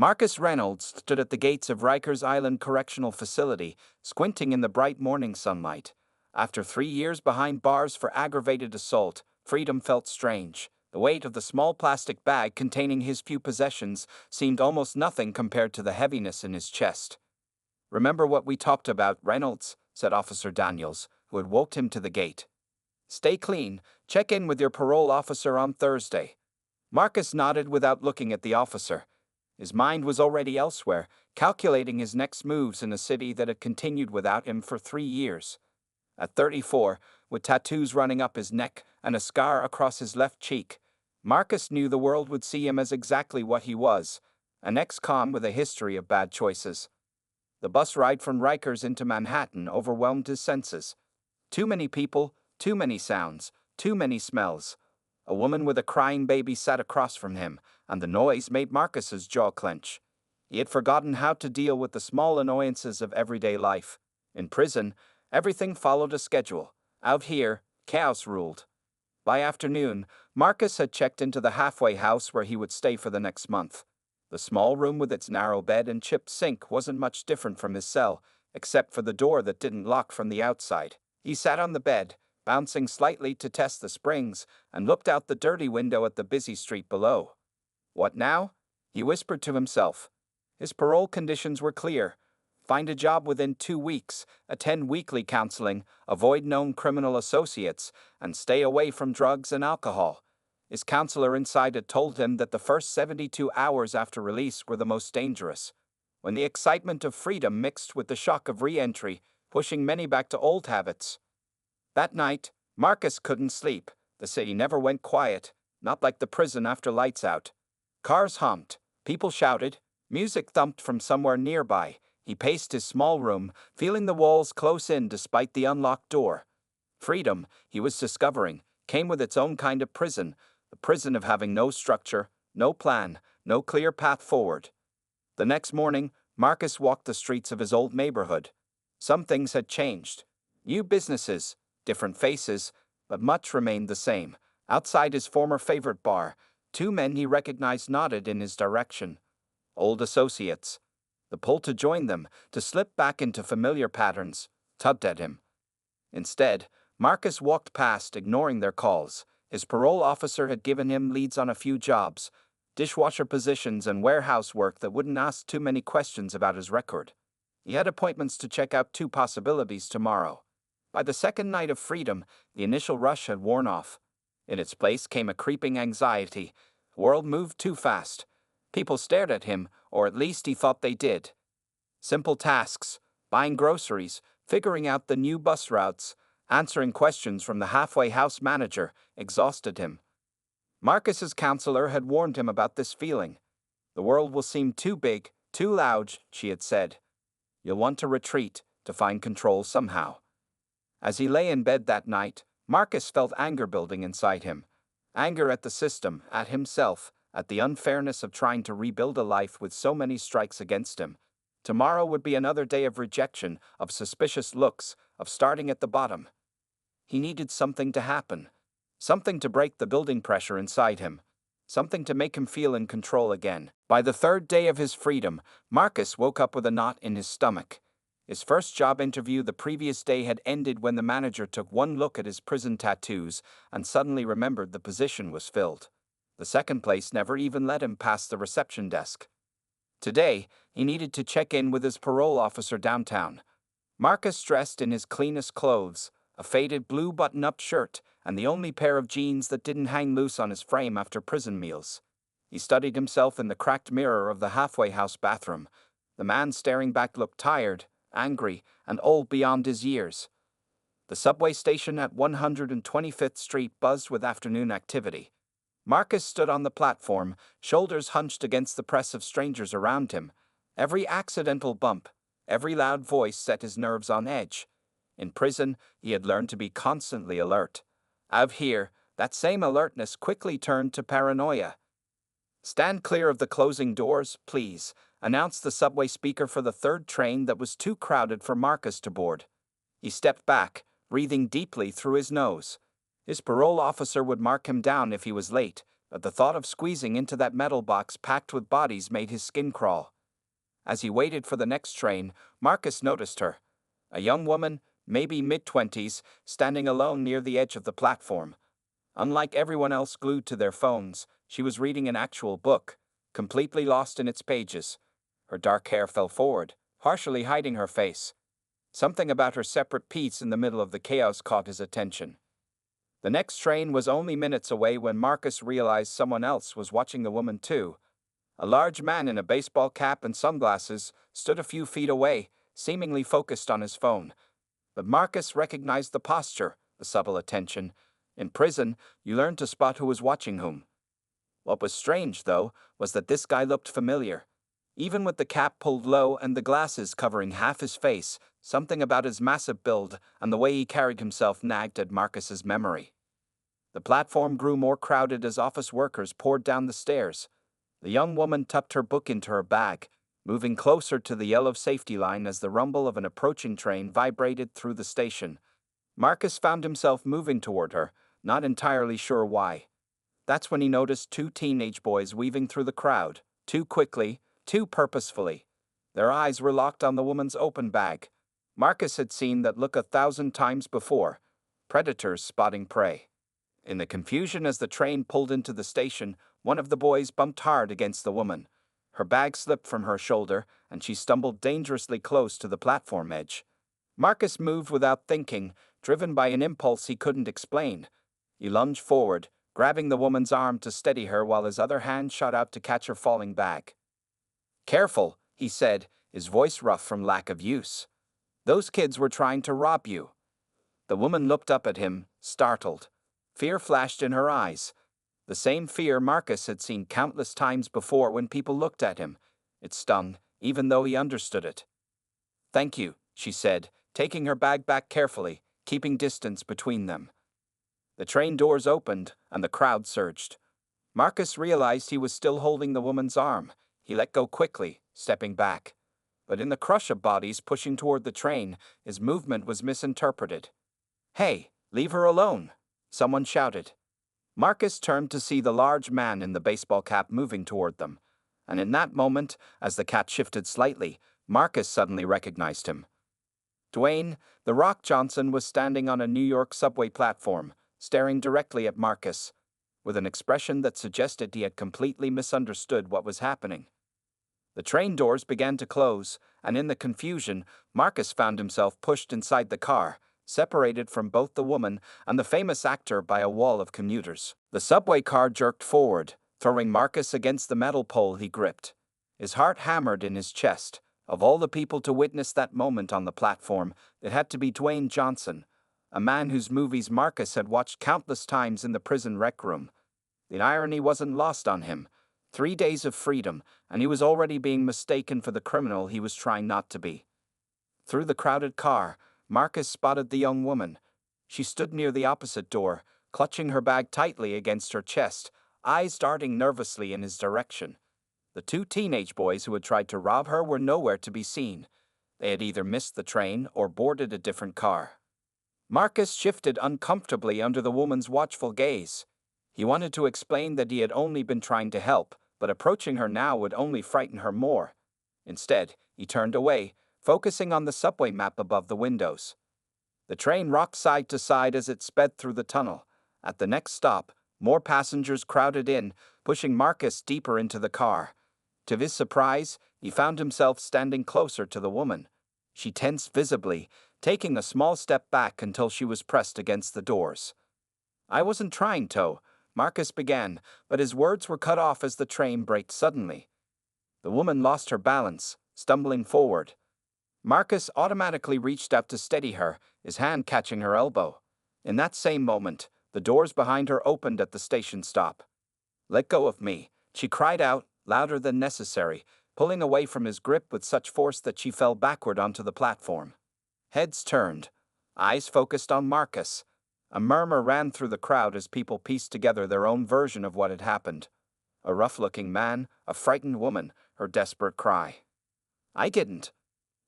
Marcus Reynolds stood at the gates of Rikers Island Correctional Facility, squinting in the bright morning sunlight. After 3 years behind bars for aggravated assault, freedom felt strange. The weight of the small plastic bag containing his few possessions seemed almost nothing compared to the heaviness in his chest. "Remember what we talked about, Reynolds," said Officer Daniels, who had walked him to the gate. "Stay clean. Check in with your parole officer on Thursday." Marcus nodded without looking at the officer. His mind was already elsewhere, calculating his next moves in a city that had continued without him for 3 years. At 34, with tattoos running up his neck and a scar across his left cheek, Marcus knew the world would see him as exactly what he was, an ex-con with a history of bad choices. The bus ride from Rikers into Manhattan overwhelmed his senses. Too many people, too many sounds, too many smells. A woman with a crying baby sat across from him, and the noise made Marcus's jaw clench. He had forgotten how to deal with the small annoyances of everyday life. In prison, everything followed a schedule. Out here, chaos ruled. By afternoon, Marcus had checked into the halfway house where he would stay for the next month. The small room with its narrow bed and chipped sink wasn't much different from his cell, except for the door that didn't lock from the outside. He sat on the bed, bouncing slightly to test the springs, and looked out the dirty window at the busy street below. What now? He whispered to himself. His parole conditions were clear. Find a job within 2 weeks, attend weekly counseling, avoid known criminal associates, and stay away from drugs and alcohol. His counselor inside had told him that the first 72 hours after release were the most dangerous, when the excitement of freedom mixed with the shock of re-entry, pushing many back to old habits. That night, Marcus couldn't sleep. The city never went quiet, not like the prison after lights out. Cars honked, people shouted, music thumped from somewhere nearby. He paced his small room, feeling the walls close in despite the unlocked door. Freedom, he was discovering, came with its own kind of prison, the prison of having no structure, no plan, no clear path forward. The next morning, Marcus walked the streets of his old neighborhood. Some things had changed. New businesses, different faces, but much remained the same. Outside his former favorite bar, 2 men he recognized nodded in his direction. Old associates. The pull to join them, to slip back into familiar patterns, tugged at him. Instead, Marcus walked past, ignoring their calls. His parole officer had given him leads on a few jobs, dishwasher positions and warehouse work that wouldn't ask too many questions about his record. He had appointments to check out 2 possibilities tomorrow. By the second night of freedom, the initial rush had worn off. In its place came a creeping anxiety. The world moved too fast. People stared at him, or at least he thought they did. Simple tasks, buying groceries, figuring out the new bus routes, answering questions from the halfway house manager, exhausted him. Marcus's counselor had warned him about this feeling. The world will seem too big, too loud, she had said. You'll want to retreat, to find control somehow. As he lay in bed that night, Marcus felt anger building inside him. Anger at the system, at himself, at the unfairness of trying to rebuild a life with so many strikes against him. Tomorrow would be another day of rejection, of suspicious looks, of starting at the bottom. He needed something to happen. Something to break the building pressure inside him. Something to make him feel in control again. By the 3rd day of his freedom, Marcus woke up with a knot in his stomach. His first job interview the previous day had ended when the manager took one look at his prison tattoos and suddenly remembered the position was filled. The second place never even let him past the reception desk. Today, he needed to check in with his parole officer downtown. Marcus dressed in his cleanest clothes, a faded blue button-up shirt, and the only pair of jeans that didn't hang loose on his frame after prison meals. He studied himself in the cracked mirror of the halfway house bathroom. The man staring back looked tired, angry, and old beyond his years. The subway station at 125th Street buzzed with afternoon activity. Marcus stood on the platform, shoulders hunched against the press of strangers around him. Every accidental bump, every loud voice set his nerves on edge. In prison, he had learned to be constantly alert. Out here, that same alertness quickly turned to paranoia. "Stand clear of the closing doors, please," announced the subway speaker for the 3rd train that was too crowded for Marcus to board. He stepped back, breathing deeply through his nose. His parole officer would mark him down if he was late, but the thought of squeezing into that metal box packed with bodies made his skin crawl. As he waited for the next train, Marcus noticed her. A young woman, maybe mid-20s, standing alone near the edge of the platform. Unlike everyone else glued to their phones, she was reading an actual book, completely lost in its pages. Her dark hair fell forward, partially hiding her face. Something about her separate piece in the middle of the chaos caught his attention. The next train was only minutes away when Marcus realized someone else was watching the woman too. A large man in a baseball cap and sunglasses stood a few feet away, seemingly focused on his phone. But Marcus recognized the posture, the subtle attention. In prison, you learn to spot who was watching whom. What was strange, though, was that this guy looked familiar. Even with the cap pulled low and the glasses covering half his face, something about his massive build and the way he carried himself nagged at Marcus's memory. The platform grew more crowded as office workers poured down the stairs. The young woman tucked her book into her bag, moving closer to the yellow safety line as the rumble of an approaching train vibrated through the station. Marcus found himself moving toward her, not entirely sure why. That's when he noticed two teenage boys weaving through the crowd, too quickly, too purposefully. Their eyes were locked on the woman's open bag. Marcus had seen that look 1,000 times before. Predators spotting prey. In the confusion as the train pulled into the station, one of the boys bumped hard against the woman. Her bag slipped from her shoulder, and she stumbled dangerously close to the platform edge. Marcus moved without thinking, driven by an impulse he couldn't explain. He lunged forward, grabbing the woman's arm to steady her while his other hand shot out to catch her falling bag. "Careful," he said, his voice rough from lack of use. "Those kids were trying to rob you." The woman looked up at him, startled. Fear flashed in her eyes. The same fear Marcus had seen countless times before when people looked at him. It stung, even though he understood it. "Thank you," she said, taking her bag back carefully, keeping distance between them. The train doors opened, and the crowd surged. Marcus realized he was still holding the woman's arm. He let go quickly, stepping back. But in the crush of bodies pushing toward the train, his movement was misinterpreted. "Hey, leave her alone," someone shouted. Marcus turned to see the large man in the baseball cap moving toward them. And in that moment, as the cat shifted slightly, Marcus suddenly recognized him. Dwayne, "The Rock" Johnson was standing on a New York subway platform, staring directly at Marcus, with an expression that suggested he had completely misunderstood what was happening. The train doors began to close, and in the confusion, Marcus found himself pushed inside the car, separated from both the woman and the famous actor by a wall of commuters. The subway car jerked forward, throwing Marcus against the metal pole he gripped. His heart hammered in his chest. Of all the people to witness that moment on the platform, it had to be Dwayne Johnson, a man whose movies Marcus had watched countless times in the prison rec room. The irony wasn't lost on him. 3 days of freedom, and he was already being mistaken for the criminal he was trying not to be. Through the crowded car, Marcus spotted the young woman. She stood near the opposite door, clutching her bag tightly against her chest, eyes darting nervously in his direction. The two teenage boys who had tried to rob her were nowhere to be seen. They had either missed the train or boarded a different car. Marcus shifted uncomfortably under the woman's watchful gaze. He wanted to explain that he had only been trying to help, but approaching her now would only frighten her more. Instead, he turned away, focusing on the subway map above the windows. The train rocked side to side as it sped through the tunnel. At the next stop, more passengers crowded in, pushing Marcus deeper into the car. To his surprise, he found himself standing closer to the woman. She tensed visibly, taking a small step back until she was pressed against the doors. "I wasn't trying to," Marcus began, but his words were cut off as the train braked suddenly. The woman lost her balance, stumbling forward. Marcus automatically reached out to steady her, his hand catching her elbow. In that same moment, the doors behind her opened at the station stop. "Let go of me," she cried out, louder than necessary, pulling away from his grip with such force that she fell backward onto the platform. Heads turned, eyes focused on Marcus. A murmur ran through the crowd as people pieced together their own version of what had happened. A rough-looking man, a frightened woman, her desperate cry. "I didn't."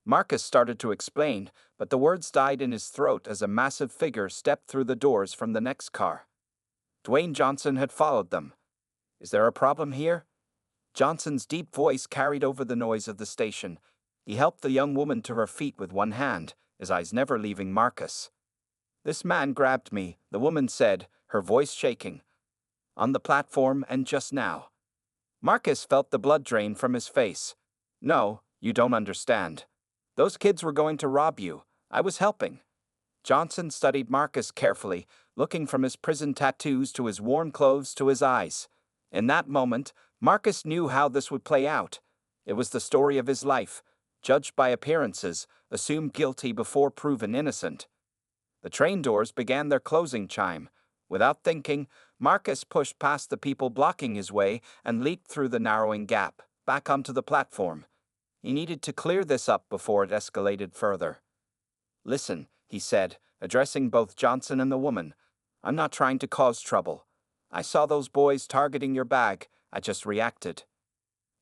Marcus started to explain, but the words died in his throat as a massive figure stepped through the doors from the next car. Dwayne Johnson had followed them. Is there a problem here? Johnson's deep voice carried over the noise of the station. He helped the young woman to her feet with one hand, his eyes never leaving Marcus. This man grabbed me, the woman said, her voice shaking. On the platform and just now. Marcus felt the blood drain from his face. No, you don't understand. Those kids were going to rob you. I was helping. Johnson studied Marcus carefully, looking from his prison tattoos to his worn clothes to his eyes. In that moment, Marcus knew how this would play out. It was the story of his life, judged by appearances, assumed guilty before proven innocent. The train doors began their closing chime. Without thinking, Marcus pushed past the people blocking his way and leaped through the narrowing gap, back onto the platform. He needed to clear this up before it escalated further. Listen, he said, addressing both Johnson and the woman. I'm not trying to cause trouble. I saw those boys targeting your bag. I just reacted.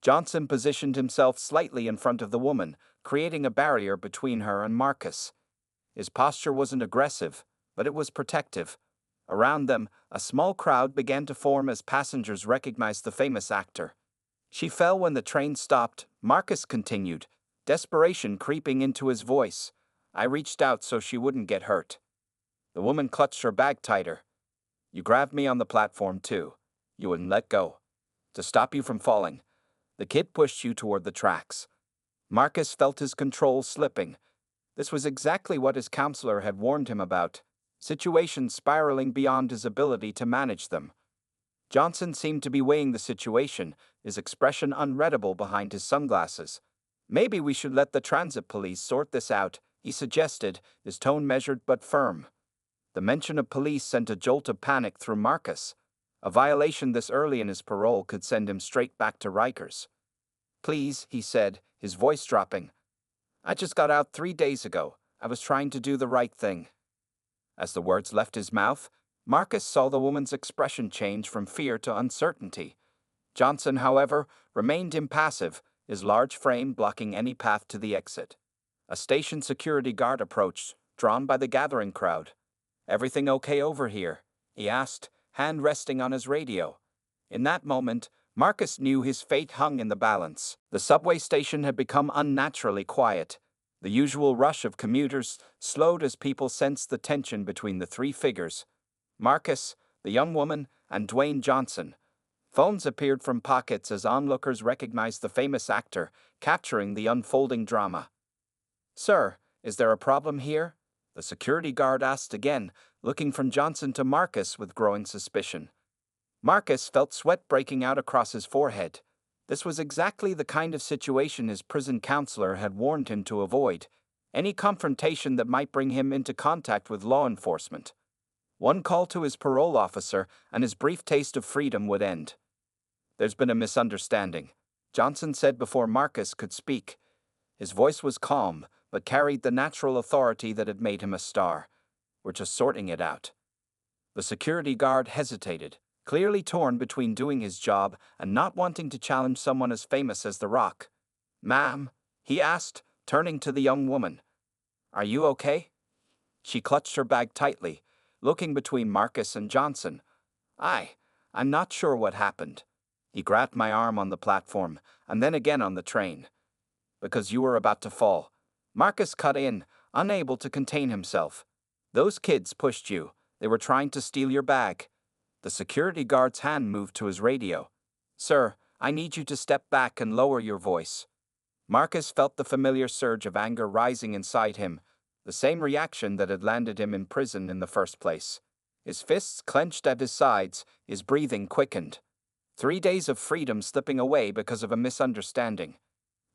Johnson positioned himself slightly in front of the woman, creating a barrier between her and Marcus. His posture wasn't aggressive, but it was protective. Around them, a small crowd began to form as passengers recognized the famous actor. She fell when the train stopped, Marcus continued, desperation creeping into his voice. I reached out so she wouldn't get hurt. The woman clutched her bag tighter. You grabbed me on the platform too. You wouldn't let go. To stop you from falling. The kid pushed you toward the tracks. Marcus felt his control slipping. This was exactly what his counselor had warned him about. Situations spiraling beyond his ability to manage them. Johnson seemed to be weighing the situation, his expression unreadable behind his sunglasses. Maybe we should let the transit police sort this out, he suggested, his tone measured but firm. The mention of police sent a jolt of panic through Marcus. A violation this early in his parole could send him straight back to Rikers. Please, he said, his voice dropping. I just got out 3 days ago. I was trying to do the right thing. As the words left his mouth, Marcus saw the woman's expression change from fear to uncertainty. Johnson, however, remained impassive, his large frame blocking any path to the exit. A station security guard approached, drawn by the gathering crowd. Everything okay over here? He asked, hand resting on his radio. In that moment, Marcus knew his fate hung in the balance. The subway station had become unnaturally quiet. The usual rush of commuters slowed as people sensed the tension between the three figures. Marcus, the young woman, and Dwayne Johnson. Phones appeared from pockets as onlookers recognized the famous actor, capturing the unfolding drama. Sir, is there a problem here? The security guard asked again, looking from Johnson to Marcus with growing suspicion. Marcus felt sweat breaking out across his forehead. This was exactly the kind of situation his prison counselor had warned him to avoid, any confrontation that might bring him into contact with law enforcement. One call to his parole officer, and his brief taste of freedom would end. There's been a misunderstanding, Johnson said before Marcus could speak. His voice was calm, but carried the natural authority that had made him a star. We're just sorting it out. The security guard hesitated, clearly torn between doing his job and not wanting to challenge someone as famous as The Rock. Ma'am, he asked, turning to the young woman. Are you okay? She clutched her bag tightly, looking between Marcus and Johnson. I'm not sure what happened. He grabbed my arm on the platform, and then again on the train. Because you were about to fall. Marcus cut in, unable to contain himself. Those kids pushed you. They were trying to steal your bag. The security guard's hand moved to his radio. Sir, I need you to step back and lower your voice. Marcus felt the familiar surge of anger rising inside him, the same reaction that had landed him in prison in the first place. His fists clenched at his sides, his breathing quickened. 3 days of freedom slipping away because of a misunderstanding.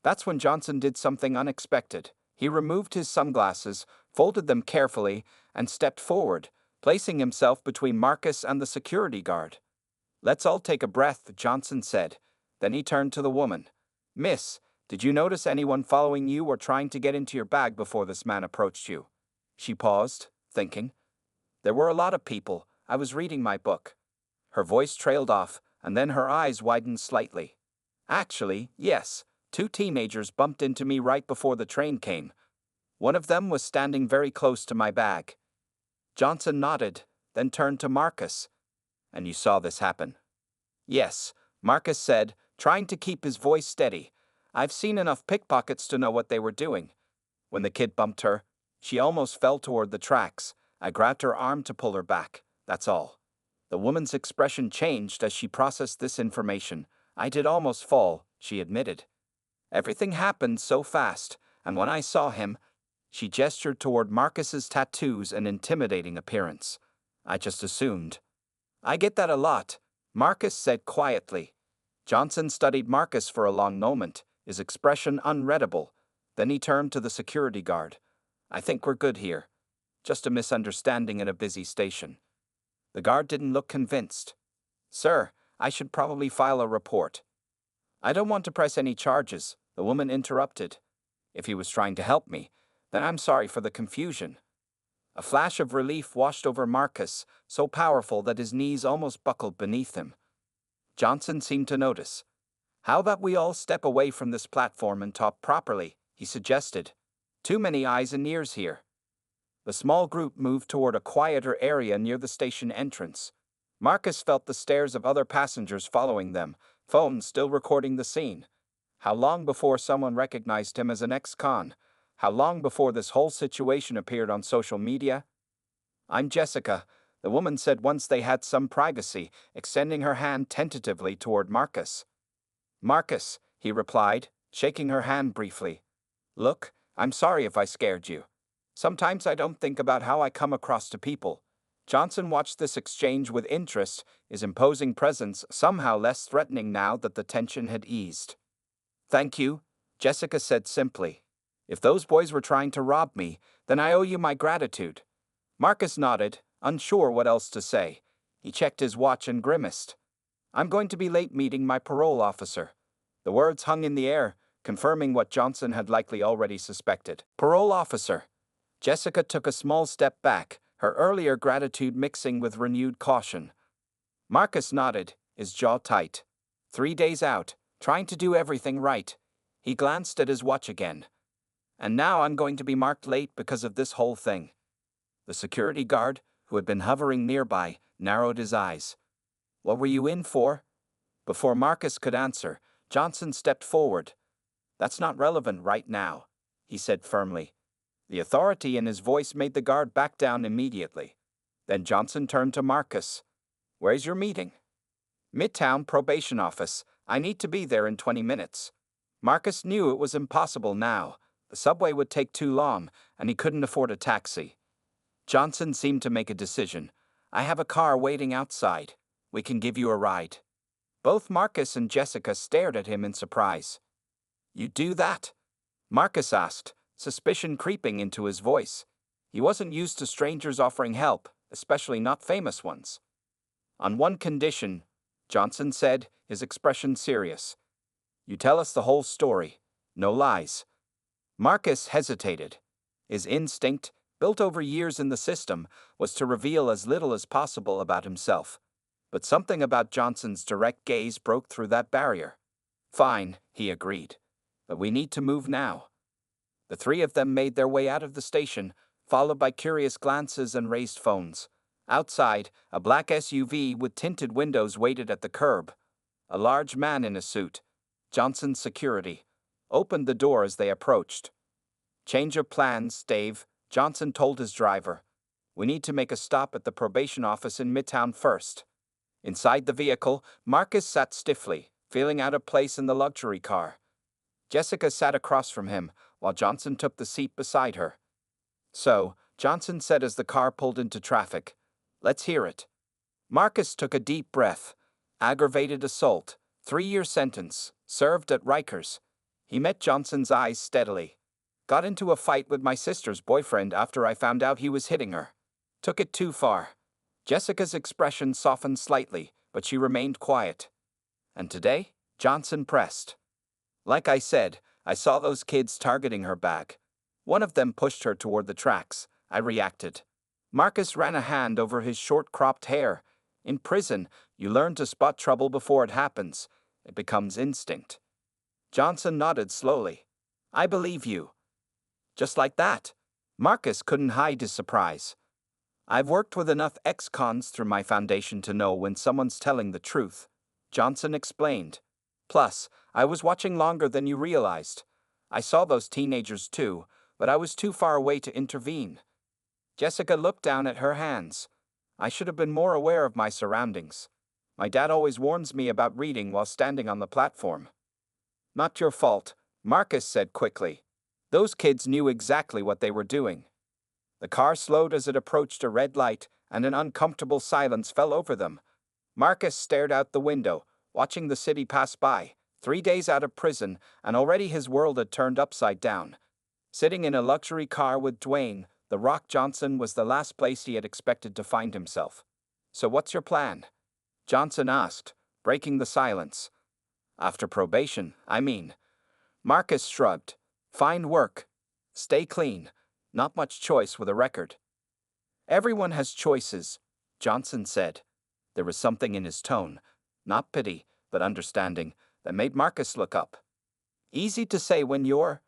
That's when Johnson did something unexpected. He removed his sunglasses, folded them carefully, and stepped forward, placing himself between Marcus and the security guard. Let's all take a breath, Johnson said. Then he turned to the woman. Miss, did you notice anyone following you or trying to get into your bag before this man approached you? She paused, thinking. There were a lot of people. I was reading my book. Her voice trailed off, and then her eyes widened slightly. Actually, yes. 2 teenagers bumped into me right before the train came. One of them was standing very close to my bag. Johnson nodded, then turned to Marcus. And you saw this happen? Yes, Marcus said, trying to keep his voice steady. I've seen enough pickpockets to know what they were doing. When the kid bumped her, she almost fell toward the tracks. I grabbed her arm to pull her back. That's all. The woman's expression changed as she processed this information. I did almost fall, she admitted. Everything happened so fast, and when I saw him, she gestured toward Marcus's tattoos and intimidating appearance. I just assumed. I get that a lot, Marcus said quietly. Johnson studied Marcus for a long moment, his expression unreadable. Then he turned to the security guard. I think we're good here. Just a misunderstanding in a busy station. The guard didn't look convinced. Sir, I should probably file a report. I don't want to press any charges, the woman interrupted. If he was trying to help me, then I'm sorry for the confusion. A flash of relief washed over Marcus, so powerful that his knees almost buckled beneath him. Johnson seemed to notice. How about we all step away from this platform and talk properly, he suggested. Too many eyes and ears here. The small group moved toward a quieter area near the station entrance. Marcus felt the stares of other passengers following them, phones still recording the scene. How long before someone recognized him as an ex-con? How long before this whole situation appeared on social media? I'm Jessica, the woman said once they had some privacy, extending her hand tentatively toward Marcus. Marcus, he replied, shaking her hand briefly. Look, I'm sorry if I scared you. Sometimes I don't think about how I come across to people. Johnson watched this exchange with interest, his imposing presence somehow less threatening now that the tension had eased. Thank you, Jessica said simply. If those boys were trying to rob me, then I owe you my gratitude. Marcus nodded, unsure what else to say. He checked his watch and grimaced. I'm going to be late meeting my parole officer. The words hung in the air, confirming what Johnson had likely already suspected. Parole officer. Jessica took a small step back, her earlier gratitude mixing with renewed caution. Marcus nodded, his jaw tight. 3 days out, trying to do everything right. He glanced at his watch again. And now I'm going to be marked late because of this whole thing. The security guard, who had been hovering nearby, narrowed his eyes. What were you in for? Before Marcus could answer, Johnson stepped forward. That's not relevant right now, he said firmly. The authority in his voice made the guard back down immediately. Then Johnson turned to Marcus. Where's your meeting? Midtown Probation Office. I need to be there in 20 minutes. Marcus knew it was impossible now. The subway would take too long, and he couldn't afford a taxi. Johnson seemed to make a decision. I have a car waiting outside. We can give you a ride. Both Marcus and Jessica stared at him in surprise. You do that? Marcus asked, suspicion creeping into his voice. He wasn't used to strangers offering help, especially not famous ones. On one condition, Johnson said, his expression serious. You tell us the whole story. No lies. Marcus hesitated. His instinct, built over years in the system, was to reveal as little as possible about himself. But something about Johnson's direct gaze broke through that barrier. Fine, he agreed. But we need to move now. The three of them made their way out of the station, followed by curious glances and raised phones. Outside, a black SUV with tinted windows waited at the curb. A large man in a suit, Johnson's security, opened the door as they approached. Change of plans, Dave, Johnson told his driver. We need to make a stop at the probation office in Midtown first. Inside the vehicle, Marcus sat stiffly, feeling out of place in the luxury car. Jessica sat across from him, while Johnson took the seat beside her. So, Johnson said as the car pulled into traffic, let's hear it. Marcus took a deep breath. Aggravated assault, 3-year sentence, served at Rikers. He met Johnson's eyes steadily. Got into a fight with my sister's boyfriend after I found out he was hitting her. Took it too far. Jessica's expression softened slightly, but she remained quiet. And today, Johnson pressed. Like I said, I saw those kids targeting her bag. One of them pushed her toward the tracks. I reacted. Marcus ran a hand over his short-cropped hair. In prison, you learn to spot trouble before it happens. It becomes instinct. Johnson nodded slowly. I believe you. Just like that. Marcus couldn't hide his surprise. I've worked with enough ex-cons through my foundation to know when someone's telling the truth. Johnson explained. Plus, I was watching longer than you realized. I saw those teenagers too, but I was too far away to intervene. Jessica looked down at her hands. I should have been more aware of my surroundings. My dad always warns me about reading while standing on the platform. Not your fault, Marcus said quickly. Those kids knew exactly what they were doing. The car slowed as it approached a red light, and an uncomfortable silence fell over them. Marcus stared out the window, watching the city pass by, 3 days out of prison, and already his world had turned upside down. Sitting in a luxury car with Dwayne, The Rock Johnson was the last place he had expected to find himself. So what's your plan? Johnson asked, breaking the silence. After probation, I mean. Marcus shrugged. Find work. Stay clean. Not much choice with a record. Everyone has choices, Johnson said. There was something in his tone, not pity, but understanding, that made Marcus look up. Easy to say when you're...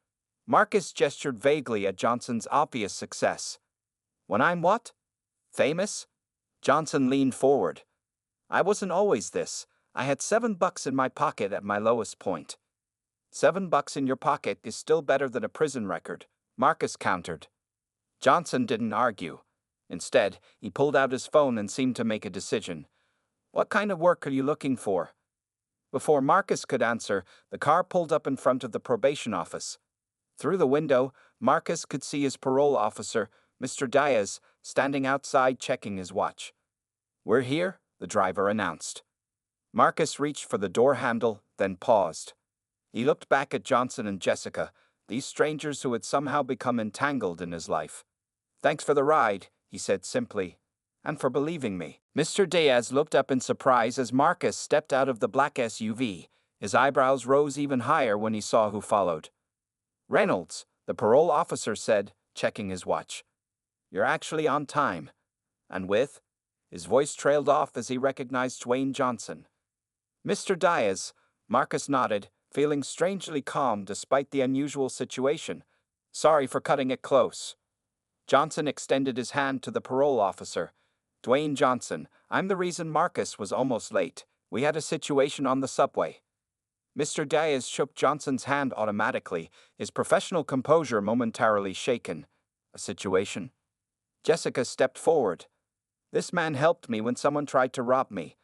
Marcus gestured vaguely at Johnson's obvious success. When I'm what? Famous? Johnson leaned forward. I wasn't always this. I had $7 in my pocket at my lowest point. $7 in your pocket is still better than a prison record, Marcus countered. Johnson didn't argue. Instead, he pulled out his phone and seemed to make a decision. What kind of work are you looking for? Before Marcus could answer, the car pulled up in front of the probation office. Through the window, Marcus could see his parole officer, Mr. Diaz, standing outside checking his watch. We're here, the driver announced. Marcus reached for the door handle, then paused. He looked back at Johnson and Jessica, these strangers who had somehow become entangled in his life. Thanks for the ride, he said simply, and for believing me. Mr. Diaz looked up in surprise as Marcus stepped out of the black SUV. His eyebrows rose even higher when he saw who followed. Reynolds, the parole officer said, checking his watch. You're actually on time. And with? His voice trailed off as he recognized Dwayne Johnson. Mr. Diaz, Marcus nodded, feeling strangely calm despite the unusual situation. Sorry for cutting it close. Johnson extended his hand to the parole officer. Dwayne Johnson, I'm the reason Marcus was almost late. We had a situation on the subway. Mr. Diaz shook Johnson's hand automatically, his professional composure momentarily shaken. A situation? Jessica stepped forward. This man helped me when someone tried to rob me.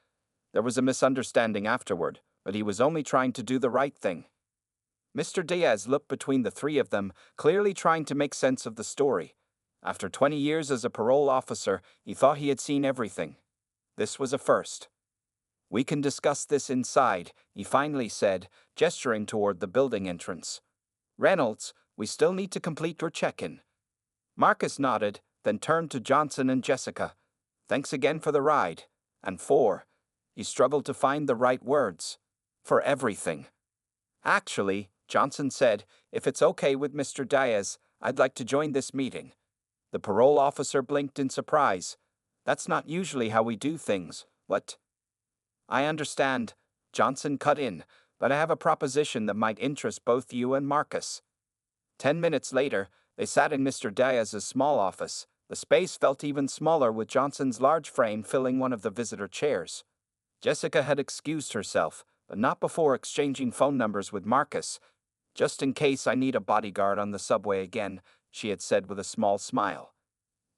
There was a misunderstanding afterward, but he was only trying to do the right thing. Mr. Diaz looked between the three of them, clearly trying to make sense of the story. After 20 years as a parole officer, he thought he had seen everything. This was a first. We can discuss this inside, he finally said, gesturing toward the building entrance. Reynolds, we still need to complete your check-in. Marcus nodded, then turned to Johnson and Jessica. Thanks again for the ride. And for... He struggled to find the right words. For everything. Actually, Johnson said, if it's okay with Mr. Diaz, I'd like to join this meeting. The parole officer blinked in surprise. That's not usually how we do things. What? I understand, Johnson cut in, but I have a proposition that might interest both you and Marcus. 10 minutes later, they sat in Mr. Diaz's small office. The space felt even smaller with Johnson's large frame filling one of the visitor chairs. Jessica had excused herself, but not before exchanging phone numbers with Marcus. Just in case I need a bodyguard on the subway again, she had said with a small smile.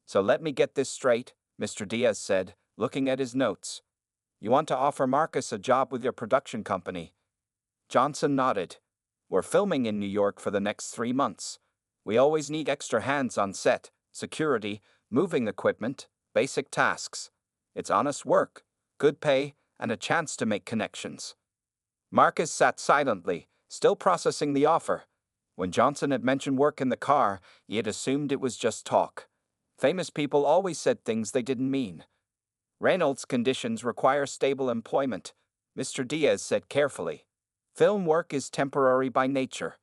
So let me get this straight, Mr. Diaz said, looking at his notes. You want to offer Marcus a job with your production company? Johnson nodded. We're filming in New York for the next 3 months. We always need extra hands on set, security, moving equipment, basic tasks. It's honest work, good pay, and a chance to make connections. Marcus sat silently, still processing the offer. When Johnson had mentioned work in the car, he had assumed it was just talk. Famous people always said things they didn't mean. Reynolds' conditions require stable employment, Mr. Diaz said carefully. Film work is temporary by nature.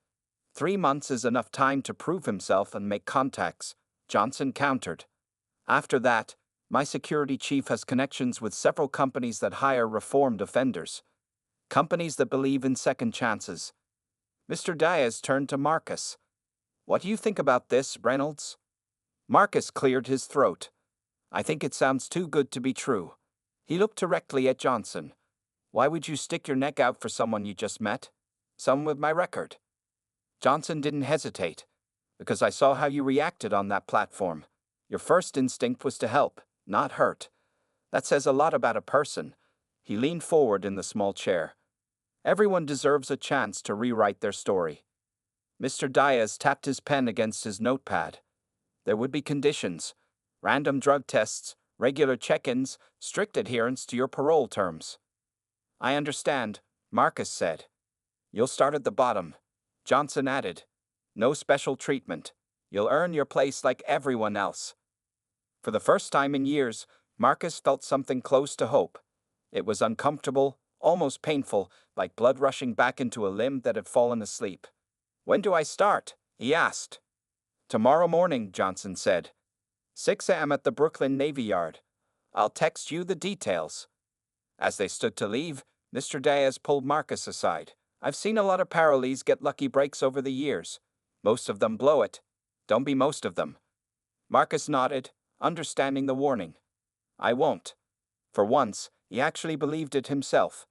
3 months is enough time to prove himself and make contacts, Johnson countered. After that, my security chief has connections with several companies that hire reformed offenders. Companies that believe in second chances. Mr. Diaz turned to Marcus. What do you think about this, Reynolds? Marcus cleared his throat. I think it sounds too good to be true. He looked directly at Johnson. Why would you stick your neck out for someone you just met? Someone with my record. Johnson didn't hesitate. Because I saw how you reacted on that platform. Your first instinct was to help, not hurt. That says a lot about a person. He leaned forward in the small chair. Everyone deserves a chance to rewrite their story. Mr. Diaz tapped his pen against his notepad. There would be conditions. Random drug tests, regular check-ins, strict adherence to your parole terms. I understand, Marcus said. You'll start at the bottom. Johnson added. No special treatment. You'll earn your place like everyone else. For the first time in years, Marcus felt something close to hope. It was uncomfortable, almost painful, like blood rushing back into a limb that had fallen asleep. When do I start? He asked. Tomorrow morning, Johnson said. 6 a.m. at the Brooklyn Navy Yard. I'll text you the details. As they stood to leave, Mr. Diaz pulled Marcus aside. I've seen a lot of parolees get lucky breaks over the years. Most of them blow it. Don't be most of them. Marcus nodded, understanding the warning. I won't. For once, he actually believed it himself.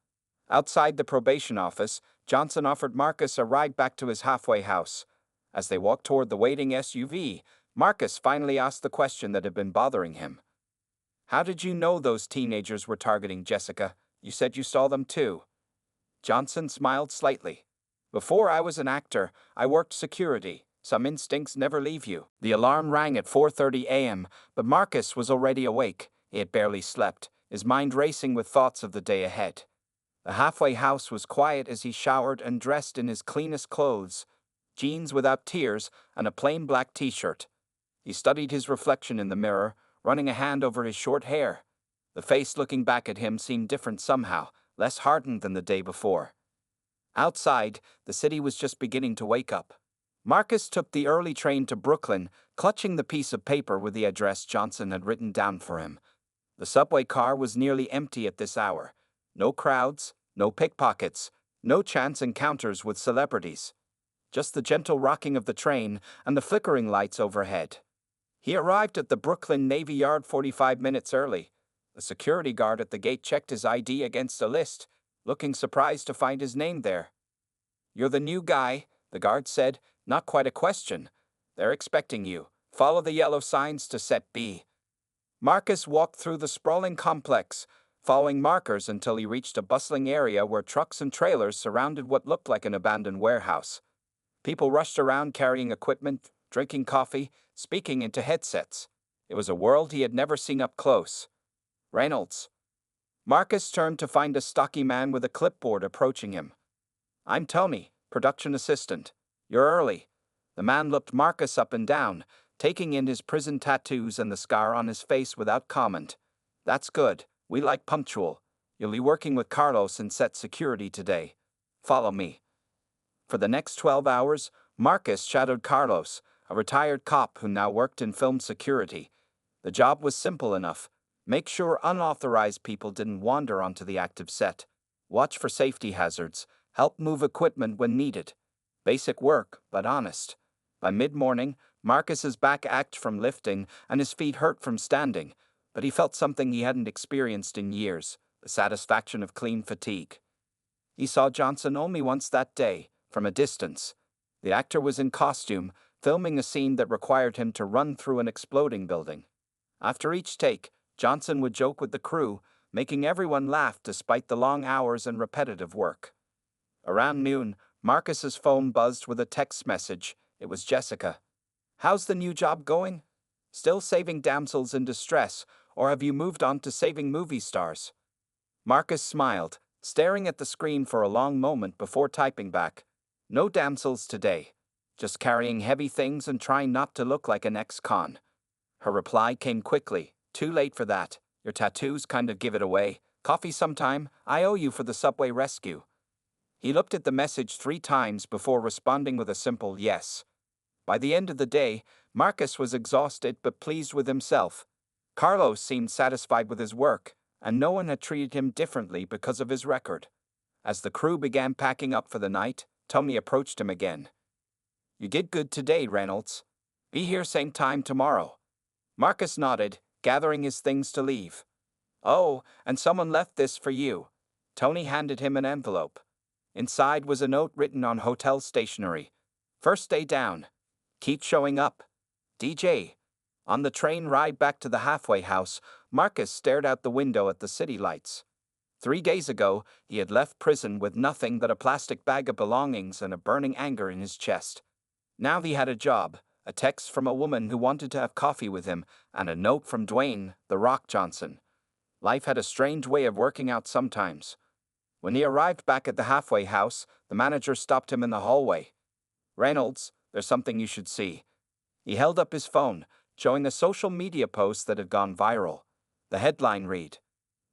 Outside the probation office, Johnson offered Marcus a ride back to his halfway house. As they walked toward the waiting SUV, Marcus finally asked the question that had been bothering him. How did you know those teenagers were targeting Jessica? You said you saw them too. Johnson smiled slightly. Before I was an actor, I worked security. Some instincts never leave you. The alarm rang at 4:30 a.m., but Marcus was already awake. He had barely slept, his mind racing with thoughts of the day ahead. The halfway house was quiet as he showered and dressed in his cleanest clothes, jeans without tears and a plain black t-shirt. He studied his reflection in the mirror, running a hand over his short hair. The face looking back at him seemed different somehow, less hardened than the day before. Outside, the city was just beginning to wake up. Marcus took the early train to Brooklyn, clutching the piece of paper with the address Johnson had written down for him. The subway car was nearly empty at this hour. No crowds, no pickpockets, no chance encounters with celebrities. Just the gentle rocking of the train and the flickering lights overhead. He arrived at the Brooklyn Navy Yard 45 minutes early. The security guard at the gate checked his ID against a list, looking surprised to find his name there. You're the new guy, the guard said, not quite a question. They're expecting you. Follow the yellow signs to set B. Marcus walked through the sprawling complex, following markers until he reached a bustling area where trucks and trailers surrounded what looked like an abandoned warehouse. People rushed around carrying equipment, drinking coffee, speaking into headsets. It was a world he had never seen up close. Reynolds. Marcus turned to find a stocky man with a clipboard approaching him. I'm Tony, production assistant. You're early. The man looked Marcus up and down, taking in his prison tattoos and the scar on his face without comment. That's good. We like punctual. You'll be working with Carlos in set security today. Follow me. For the next 12 hours, Marcus shadowed Carlos, a retired cop who now worked in film security. The job was simple enough. Make sure unauthorized people didn't wander onto the active set. Watch for safety hazards. Help move equipment when needed. Basic work, but honest. By mid-morning, Marcus's back ached from lifting and his feet hurt from standing, but he felt something he hadn't experienced in years, the satisfaction of clean fatigue. He saw Johnson only once that day, from a distance. The actor was in costume, filming a scene that required him to run through an exploding building. After each take, Johnson would joke with the crew, making everyone laugh despite the long hours and repetitive work. Around noon, Marcus's phone buzzed with a text message. It was Jessica. How's the new job going? Still saving damsels in distress, or have you moved on to saving movie stars? Marcus smiled, staring at the screen for a long moment before typing back. No damsels today. Just carrying heavy things and trying not to look like an ex-con. Her reply came quickly. Too late for that. Your tattoos kind of give it away. Coffee sometime. I owe you for the subway rescue. He looked at the message 3 times before responding with a simple yes. By the end of the day, Marcus was exhausted but pleased with himself. Carlos seemed satisfied with his work, and no one had treated him differently because of his record. As the crew began packing up for the night, Tony approached him again. You did good today, Reynolds. Be here same time tomorrow. Marcus nodded, gathering his things to leave. Oh, and someone left this for you. Tony handed him an envelope. Inside was a note written on hotel stationery. First day down. Keep showing up. DJ. On the train ride back to the halfway house, Marcus stared out the window at the city lights. 3 days ago, he had left prison with nothing but a plastic bag of belongings and a burning anger in his chest. Now he had a job, a text from a woman who wanted to have coffee with him, and a note from Dwayne, "The Rock" Johnson. Life had a strange way of working out sometimes. When he arrived back at the halfway house, the manager stopped him in the hallway. "Reynolds, there's something you should see." He held up his phone, showing a social media post that had gone viral. The headline read,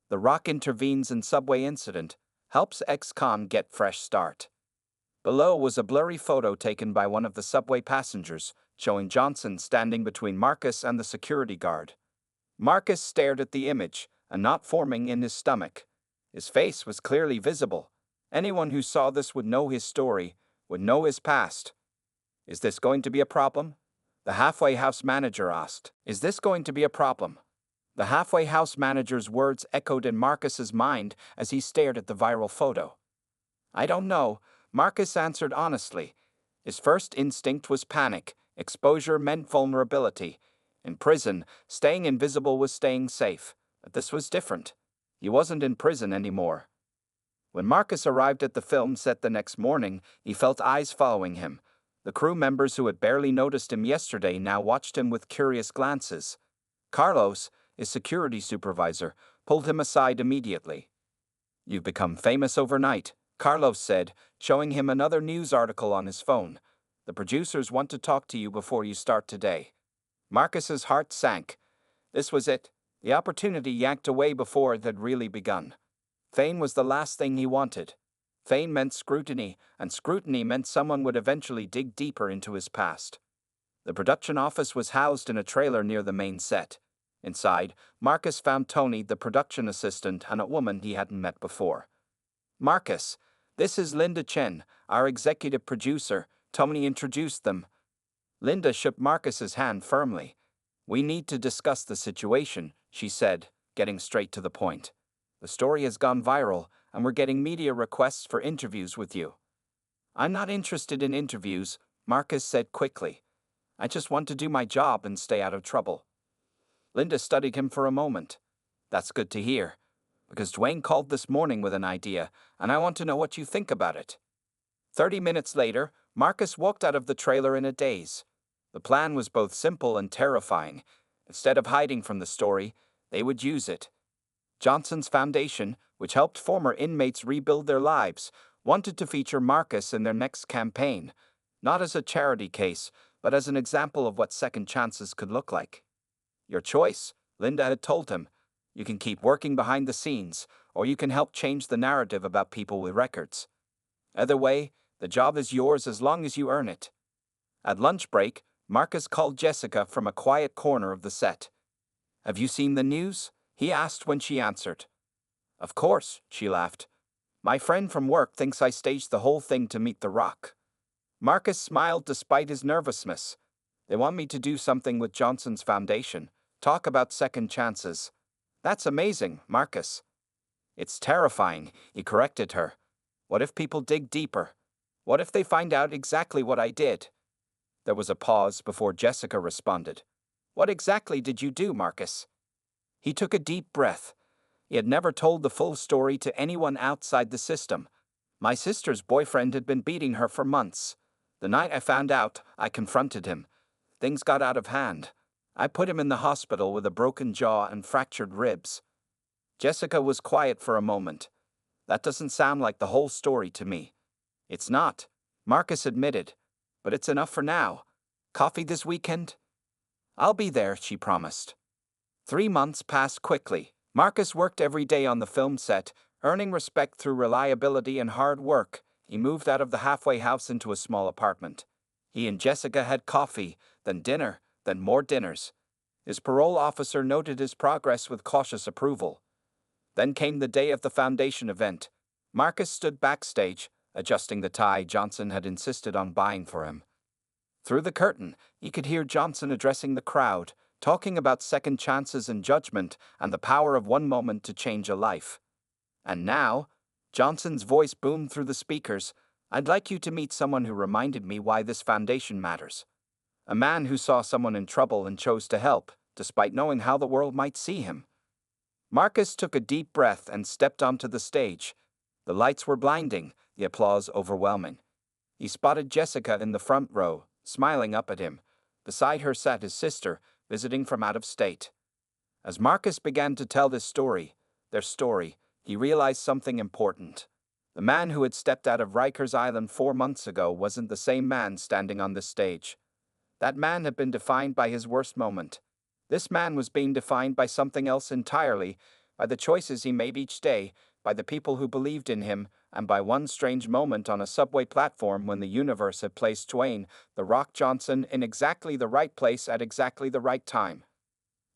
"The Rock intervenes in subway incident, helps ex-con get fresh start." Below was a blurry photo taken by one of the subway passengers, showing Johnson standing between Marcus and the security guard. Marcus stared at the image, a knot forming in his stomach. His face was clearly visible. Anyone who saw this would know his story, would know his past. "Is this going to be a problem?" The halfway house manager asked. "Is this going to be a problem?" The halfway house manager's words echoed in Marcus's mind as he stared at the viral photo. "I don't know," Marcus answered honestly. His first instinct was panic. Exposure meant vulnerability. In prison, staying invisible was staying safe. But this was different. He wasn't in prison anymore. When Marcus arrived at the film set the next morning, he felt eyes following him. The crew members who had barely noticed him yesterday now watched him with curious glances. Carlos, his security supervisor, pulled him aside immediately. "You've become famous overnight," Carlos said, showing him another news article on his phone. "The producers want to talk to you before you start today." Marcus's heart sank. This was it, the opportunity yanked away before it had really begun. Fame was the last thing he wanted. Fame meant scrutiny, and scrutiny meant someone would eventually dig deeper into his past. The production office was housed in a trailer near the main set. Inside, Marcus found Tony, the production assistant, and a woman he hadn't met before. "Marcus, this is Linda Chen, our executive producer," Tony introduced them. Linda shook Marcus's hand firmly. "We need to discuss the situation," she said, getting straight to the point. "The story has gone viral, and we're getting media requests for interviews with you." "I'm not interested in interviews," Marcus said quickly. "I just want to do my job and stay out of trouble." Linda studied him for a moment. "That's good to hear, because Dwayne called this morning with an idea, and I want to know what you think about it." 30 minutes later, Marcus walked out of the trailer in a daze. The plan was both simple and terrifying. Instead of hiding from the story, they would use it. Johnson's Foundation, which helped former inmates rebuild their lives, wanted to feature Marcus in their next campaign, not as a charity case, but as an example of what second chances could look like. "Your choice," Linda had told him. "You can keep working behind the scenes, or you can help change the narrative about people with records. Either way, the job is yours as long as you earn it." At lunch break, Marcus called Jessica from a quiet corner of the set. "Have you seen the news?" he asked when she answered. "Of course," she laughed. "My friend from work thinks I staged the whole thing to meet The Rock." Marcus smiled despite his nervousness. "They want me to do something with Johnson's Foundation. Talk about second chances." "That's amazing, Marcus." "It's terrifying," he corrected her. "What if people dig deeper? What if they find out exactly what I did?" There was a pause before Jessica responded. "What exactly did you do, Marcus?" He took a deep breath. He had never told the full story to anyone outside the system. "My sister's boyfriend had been beating her for months. The night I found out, I confronted him. Things got out of hand. I put him in the hospital with a broken jaw and fractured ribs." Jessica was quiet for a moment. "That doesn't sound like the whole story to me." "It's not," Marcus admitted, "but it's enough for now. Coffee this weekend?" "I'll be there," she promised. 3 months passed quickly. Marcus worked every day on the film set, earning respect through reliability and hard work. He moved out of the halfway house into a small apartment. He and Jessica had coffee, then dinner, then more dinners. His parole officer noted his progress with cautious approval. Then came the day of the Foundation event. Marcus stood backstage, adjusting the tie Johnson had insisted on buying for him. Through the curtain, he could hear Johnson addressing the crowd, talking about second chances and judgment and the power of one moment to change a life. And now, Johnson's voice boomed through the speakers. "I'd like you to meet someone who reminded me why this foundation matters. A man who saw someone in trouble and chose to help, despite knowing how the world might see him." Marcus took a deep breath and stepped onto the stage. The lights were blinding, the applause overwhelming. He spotted Jessica in the front row, smiling up at him. Beside her sat his sister, visiting from out of state. As Marcus began to tell their story, he realized something important. The man who had stepped out of Rikers Island 4 months ago wasn't the same man standing on this stage. That man had been defined by his worst moment. This man was being defined by something else entirely, by the choices he made each day, by the people who believed in him, and by one strange moment on a subway platform when the universe had placed Dwayne "The Rock" Johnson in exactly the right place at exactly the right time.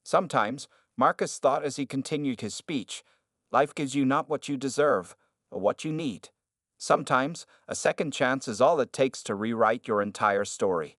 Sometimes, Marcus thought as he continued his speech, life gives you not what you deserve, but what you need. Sometimes, a second chance is all it takes to rewrite your entire story.